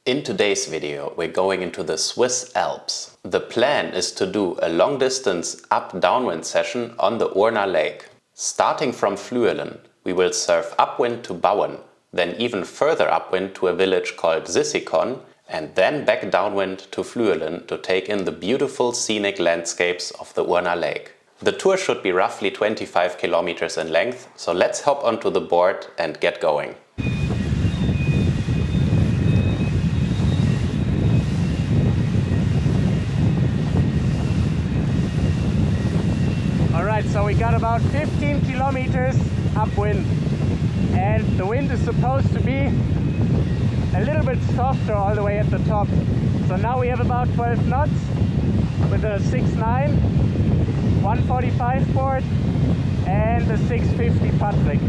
In today's video, we're going into the Swiss Alps. The plan is to do a long distance up-downwind session on the Urner Lake. Starting from Fluelen, we will surf upwind to Bauen, then even further upwind to a village called Sissikon, and then back downwind to Fluelen to take in the beautiful scenic landscapes of the Urner Lake. The tour should be roughly 25 kilometers in length, so let's hop onto the board and get going. Alright, so we got about 15 kilometers upwind, and the wind is supposed to be a little bit softer all the way at the top. So now we have about 12 knots with a 6.9, 145 board and the 650 Patrick.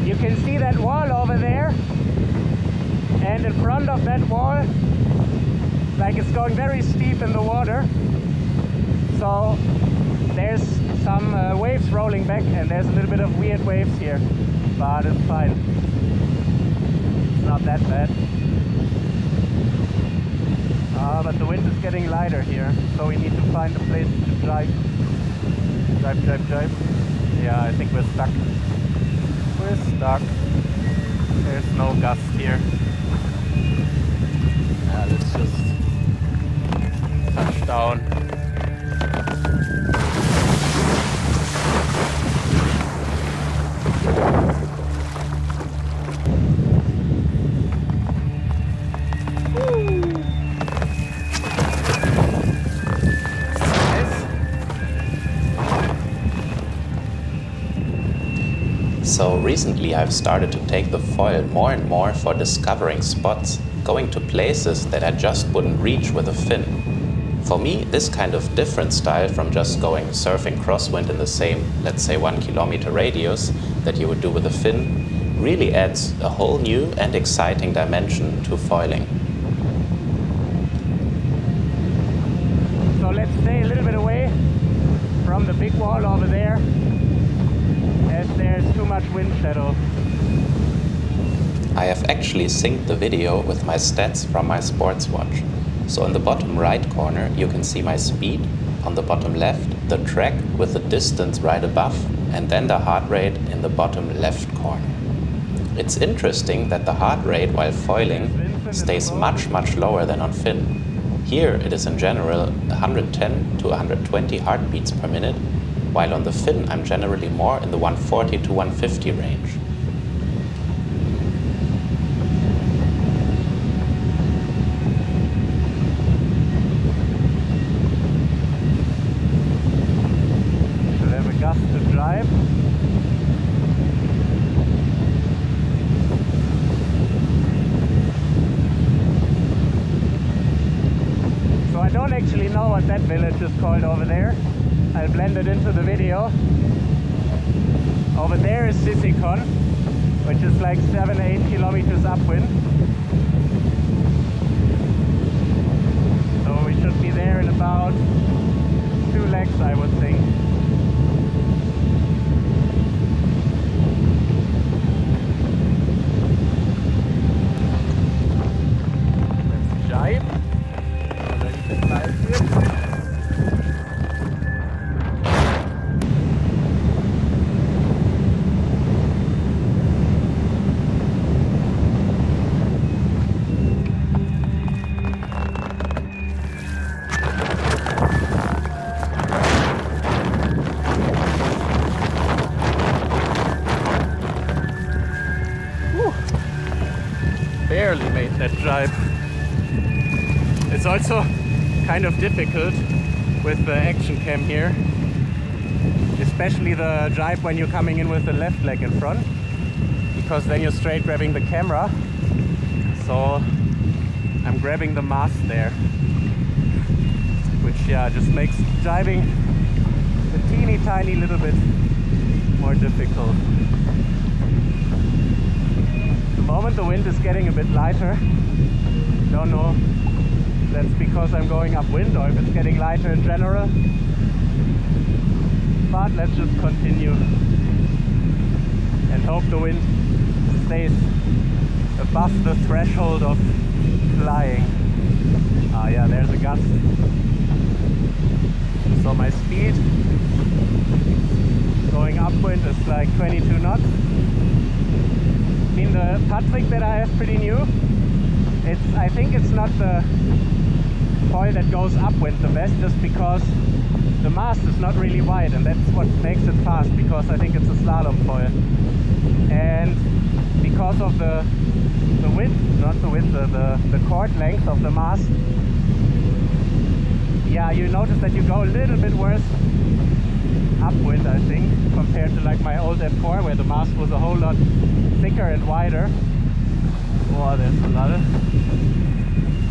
You can see that wall over there, and in front of that wall, like it's going very steep in the water, so there's some waves rolling back, and there's a little bit of weird waves here, but it's fine. It's not that bad. But the wind is getting lighter here, so we need to find a place to drive. Drive. Yeah, I think we're stuck. There's no gust here. Let's just touch down. So recently I've started to take the foil more and more for discovering spots, going to places that I just wouldn't reach with a fin. For me, this kind of different style from just going surfing crosswind in the same, let's say 1 kilometer radius that you would do with a fin, really adds a whole new and exciting dimension to foiling. So let's stay a little bit away from the big wall over there, as there's too much wind shadow. I have actually synced the video with my stats from my sports watch. So in the bottom right corner you can see my speed, on the bottom left the track with the distance right above, and then the heart rate in the bottom left corner. It's interesting that the heart rate while foiling stays much lower than on fin. Here it is in general 110 to 120 heartbeats per minute, while on the fin I'm generally more in the 140 to 150 range. Should have a gust to drive. So I don't actually know what that village is called over there. I'll blend it into the video. Over there is Sissikon, which is like 7-8 kilometers upwind. So we should be there in about 2 legs, I would think. Let's jibe. Already been live here. Barely made that drive. It's also kind of difficult with the action cam here, especially the drive when you're coming in with the left leg in front, because then you're straight grabbing the camera. So I'm grabbing the mast there, which just makes driving a teeny tiny little bit more difficult. At the moment the wind is getting a bit lighter. Don't know if that's because I'm going upwind or if it's getting lighter in general. But let's just continue and hope the wind stays above the threshold of there's a gust. So my speed going upwind is like 22 knots. I mean, the Patrick that I have pretty new. I think it's not the foil that goes upwind the best, just because the mast is not really wide, and that's what makes it fast, because I think it's a slalom foil. And because of the width, not the width, the cord length of the mast, yeah, you notice that you go a little bit worse upwind, I think, compared to like my old F4, where the mast was a whole lot thicker and wider. Oh, there's a lot of...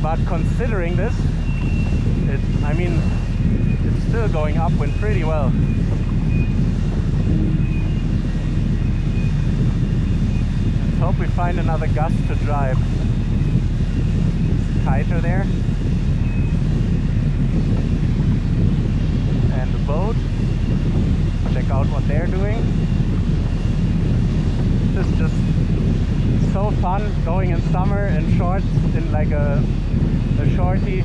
But considering this, I mean, it's still going upwind pretty well. Let's hope we find another gust to drive. It's tighter there. And the boat. Check out what they're doing. This is just so fun going in summer in shorts, in like a shorty,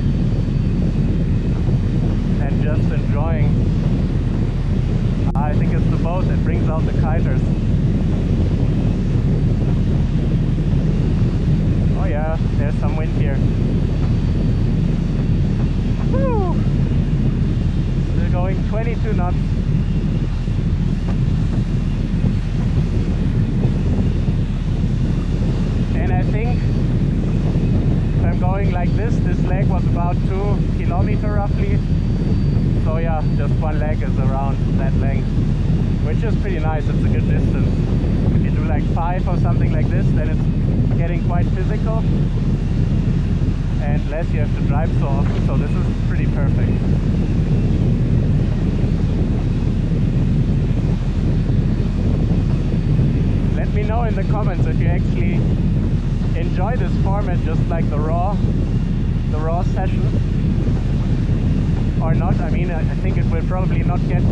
and just enjoying. I think it's the boat that brings out the kiters. Oh yeah, there's some wind here. Woo! They're going 22 knots. And I think if I'm going like this leg was about 2 kilometers roughly. So yeah, just one leg is around that length, which is pretty nice. It's a good distance. If you do like 5 or something like this, then it's getting quite physical, and less you have to drive so often, so this is pretty perfect. Let me know in the comments if you actually enjoy this format, just like the raw session, or not. I mean, I think it will probably not get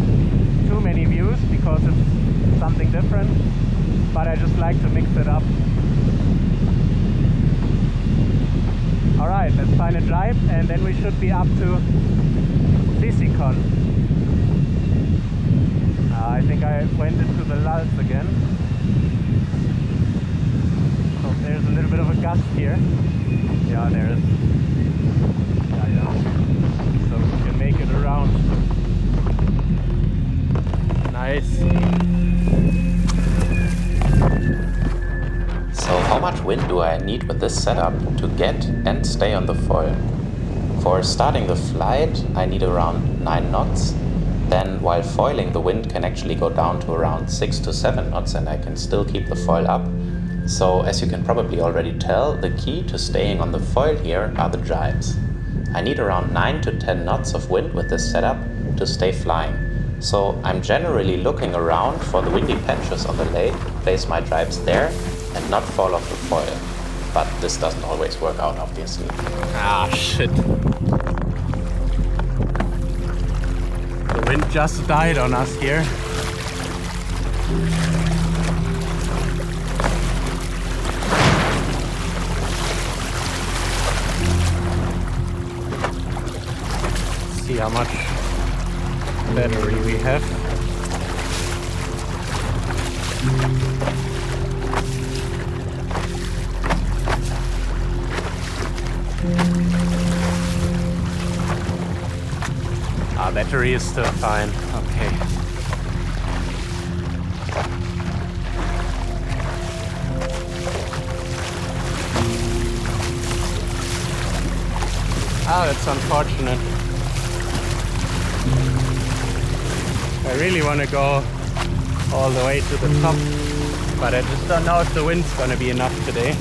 too many views because it's something different, but I just like to mix it up. Alright, let's find a drive, and then we should be up to Sisikon. I think I went into the lulls again. So there's a little bit of a gust here. Yeah, there is. Yeah. So we can make it around. Nice. So how much wind do I need with this setup to get and stay on the foil? For starting the flight, I need around 9 knots. Then while foiling, the wind can actually go down to around 6 to 7 knots, and I can still keep the foil up. So as you can probably already tell, the key to staying on the foil here are the drives. I need around 9 to 10 knots of wind with this setup to stay flying. So I'm generally looking around for the windy patches on the lake, place my drives there, and not fall off the foil. But this doesn't always work out, obviously. Ah, shit. The wind just died on us here. See how much battery we have. Battery is still fine. Okay. Ah, that's unfortunate. I really want to go all the way to the top, but I just don't know if the wind's gonna be enough today.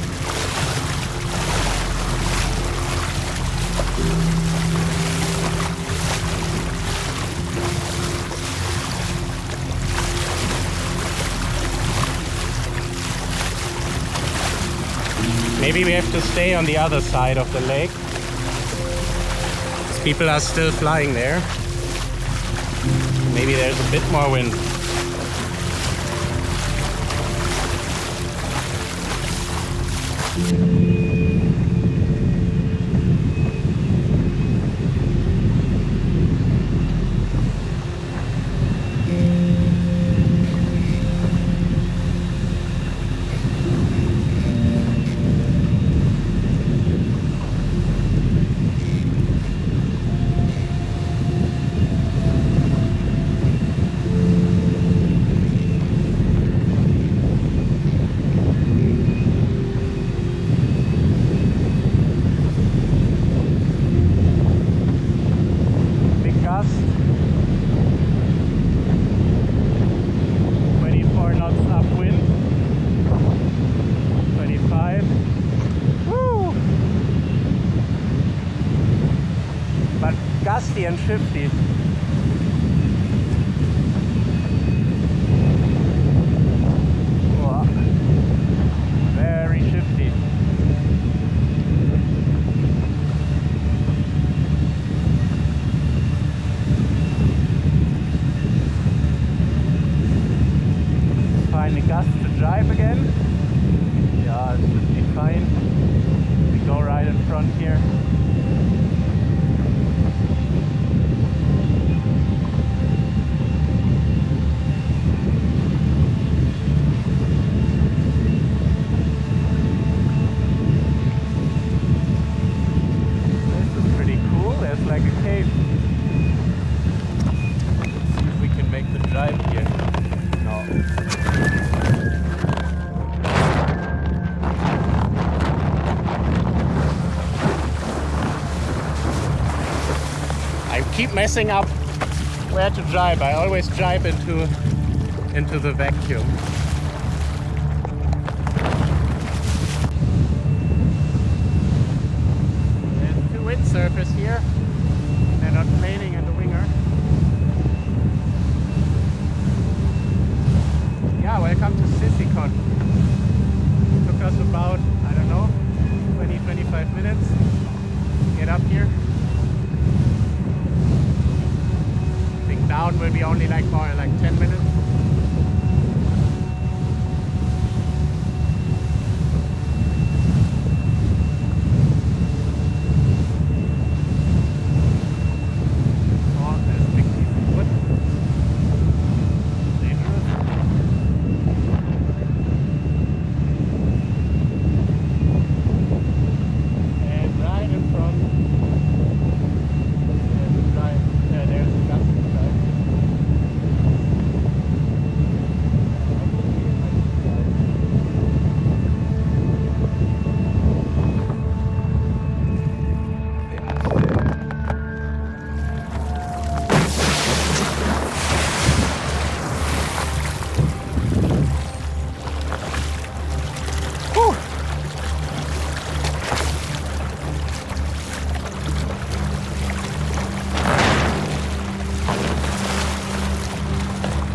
Maybe we have to stay on the other side of the lake. People are still flying there. Maybe there's a bit more wind. twisty and shifty. Wow. Very shifty. Find the gust to drive again. Yeah, it should be fine. We go right in front here. This is pretty cool. There's like a cave. Let's see if we can make the drive here. No. I keep messing up where to drive. I always drive into the vacuum. There's two windsurfers here. They're not planing in the winger. Yeah, welcome to Sisycon. Took us about, I don't know, 20-25 minutes to get up here. Down will be only like 10 minutes. Oh, there's a big piece of wood. Dangerous. And right in front, there's the drive. There's the gust drive.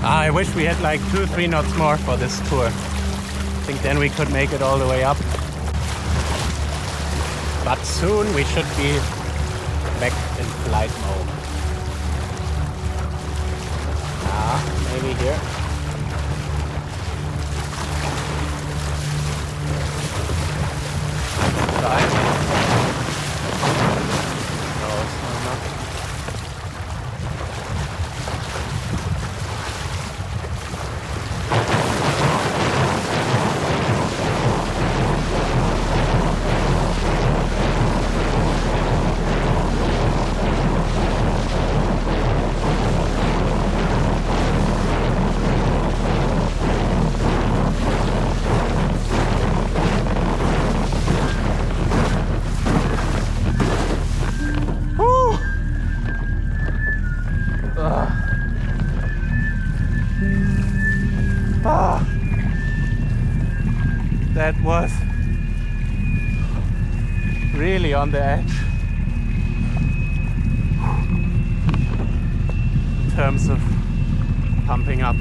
I wish we had like 2-3 knots more for this tour. I think then we could make it all the way up. But soon we should be back in flight mode. Maybe here. Right. No, it's not. That was really on the edge in terms of pumping up.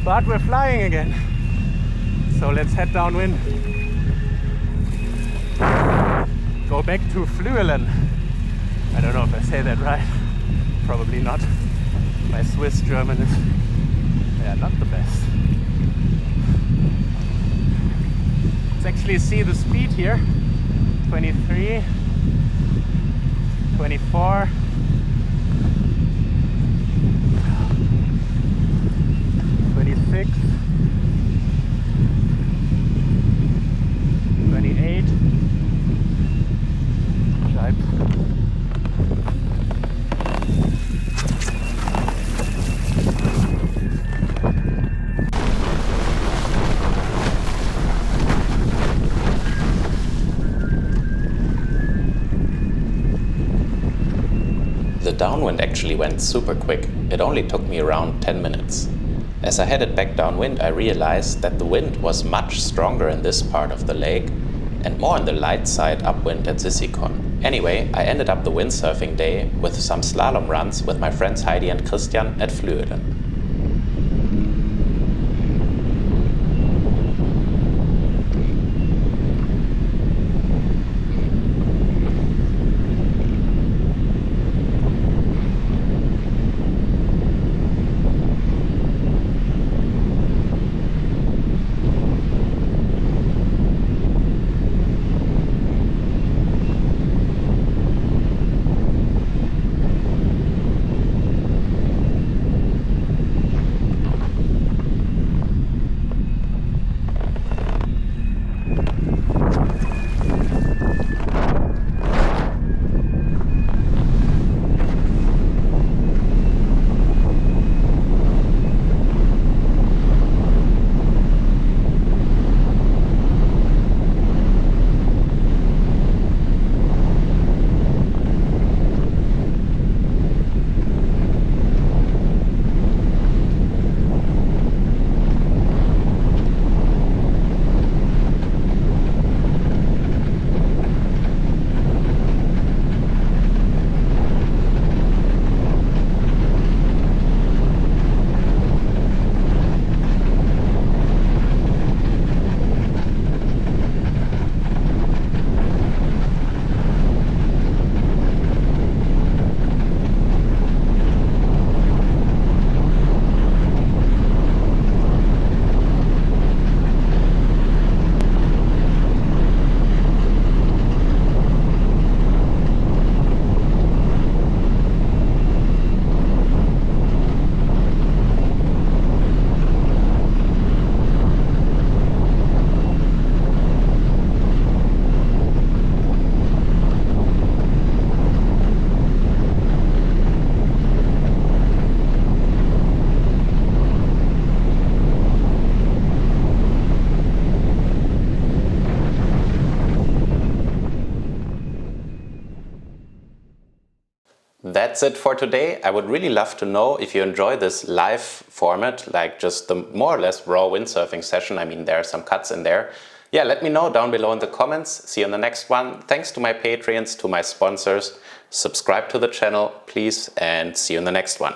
But we're flying again, so let's head downwind. Go back to Fluelen. I don't know if I say that right. Probably not. My Swiss German is not the best. Let's actually see the speed here. 23, 24. 26, 28. Scheibe. The downwind actually went super quick. It only took me around 10 minutes. As I headed back downwind, I realized that the wind was much stronger in this part of the lake, and more on the light side upwind at Sissikon. Anyway, I ended up the windsurfing day with some slalom runs with my friends Heidi and Christian at Flöden. That's it for today. I would really love to know if you enjoy this live format, like just the more or less raw windsurfing session. I mean, there are some cuts in there. Yeah, let me know down below in the comments. See you in the next one. Thanks to my Patreons, to my sponsors. Subscribe to the channel, please, and see you in the next one.